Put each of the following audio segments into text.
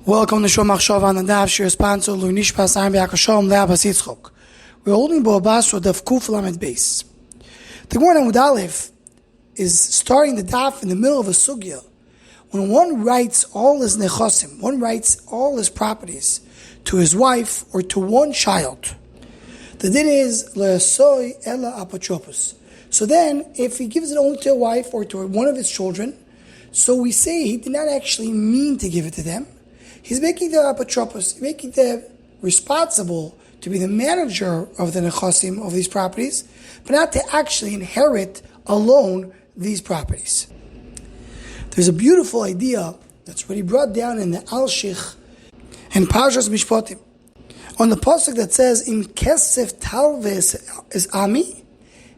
Welcome to Shom Machshava on the Daf Shir sponsor Lunishpas Aram B'Yakashom Le'Abbas Yitzchok. We're holding Bava Basra Daf Kuf Lamed Beis. The Gemara in Amud Aleph is starting the Daf in the middle of a Sugiyah. When one writes all his nechosim, one writes all his properties to his wife or to one child, the din is le'asoi ela Apotropos. So then, if he gives it only to a wife or to one of his children, so we say he did not actually mean to give it to them. He's making the Apotropos, making them responsible to be the manager of the nechosim of these properties, but not to actually inherit alone these properties. There's a beautiful idea that's already brought down in the Al-Shich and Parshas Mishpatim. On the pasuk that says, "Im kesef talves is ami,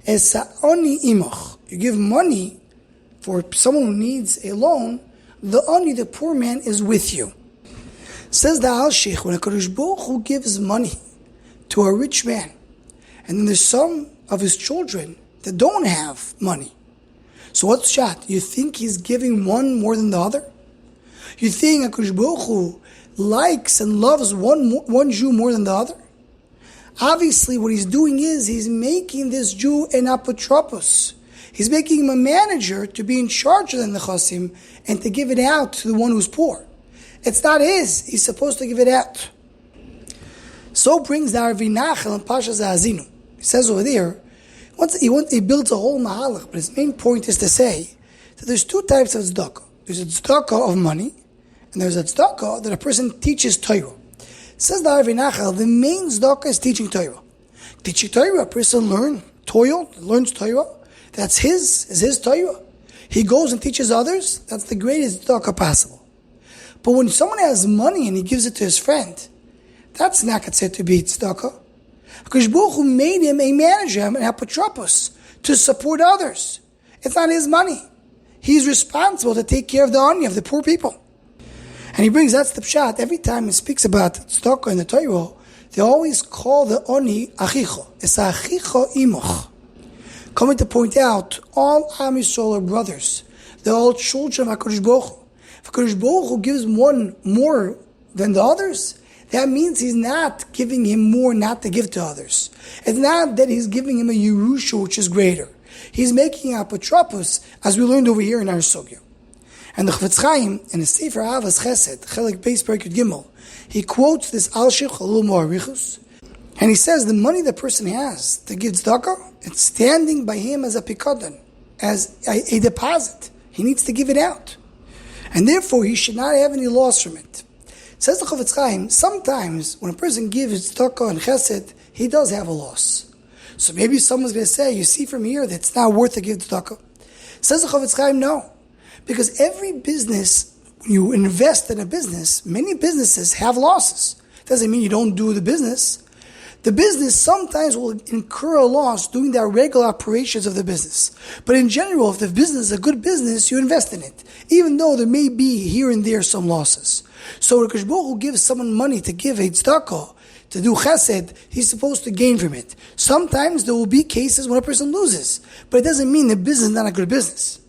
es sa'oni imoch." You give money for someone who needs a loan, the oni, the poor man, is with you. Says the Al-Shich, when a Kadosh Baruch Hu gives money to a rich man, and then there's some of his children that don't have money, so what's shot? You think he's giving one more than the other? You think a Kadosh Baruch Hu likes and loves one Jew more than the other? Obviously, what he's doing is he's making this Jew an Apotropos. He's making him a manager to be in charge of the nechosim and to give it out to the one who's poor. It's not his. He's supposed to give it out. So brings the Arvi Nachal and Pasha Zahazinu. He says over there, he builds a whole mahalach, but his main point is to say that there's two types of tzedakah. There's a tzedakah of money, and there's a tzedakah that a person teaches Torah. Says the Arvi Nachal, the main tzedakah is teaching Torah. Teaching Torah, a person learns Torah, that's his Torah. He goes and teaches others, that's the greatest tzedakah possible. But when someone has money and he gives it to his friend, that's not considered to be tzedakah. Because Baruch Hu made him a manager, an apotropos, to support others. It's not his money. He's responsible to take care of the ani, of the poor people. And he brings, that's the pshat. Every time he speaks about tzedakah in the Torah, they always call the ani achicho. It's achicho imoch. Coming to point out, all Am Yisrael are brothers. They're all children of HaKadosh Baruch Hu. If HaKadosh Baruch Hu gives one more than the others, that means he's not giving him more not to give to others. It's not that he's giving him a Yerusha which is greater. He's making Apotropos, as we learned over here in our Sugiyah. And the Chofetz Chaim, in his Sefer Avas Chesed, Chelik Beis Perek Yud Gimel, he quotes this Al-Shich a little more arichus, and he says the money the person has to give tzedakah, it's standing by him as a pikadon, as a deposit. He needs to give it out. And therefore, he should not have any loss from it. Says the Chofetz Chaim, sometimes when a person gives tzedakah and chesed, he does have a loss. So maybe someone's going to say, you see from here that it's not worth to give tzedakah. Says the Chofetz Chaim, no. Because every business, when you invest in a business, many businesses have losses. Doesn't mean you don't do the business. The business sometimes will incur a loss doing the regular operations of the business. But in general, if the business is a good business, you invest in it, even though there may be here and there some losses. So when HaKadosh Baruch Hu gives someone money to give a tzedakah, to do chesed, he's supposed to gain from it. Sometimes there will be cases when a person loses, but it doesn't mean the business is not a good business.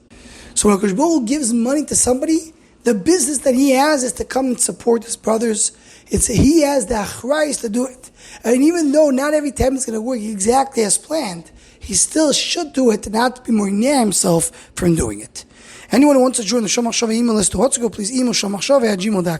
So when HaKadosh Baruch Hu gives money to somebody, the business that he has is to come and support his brothers. He has the achrayus to do it. And even though not every time it's going to work exactly as planned, he still should do it and not be more near himself from doing it. Anyone who wants to join the Shom Machshava email list to WhatsApp, please email shommachshava@gmail.com.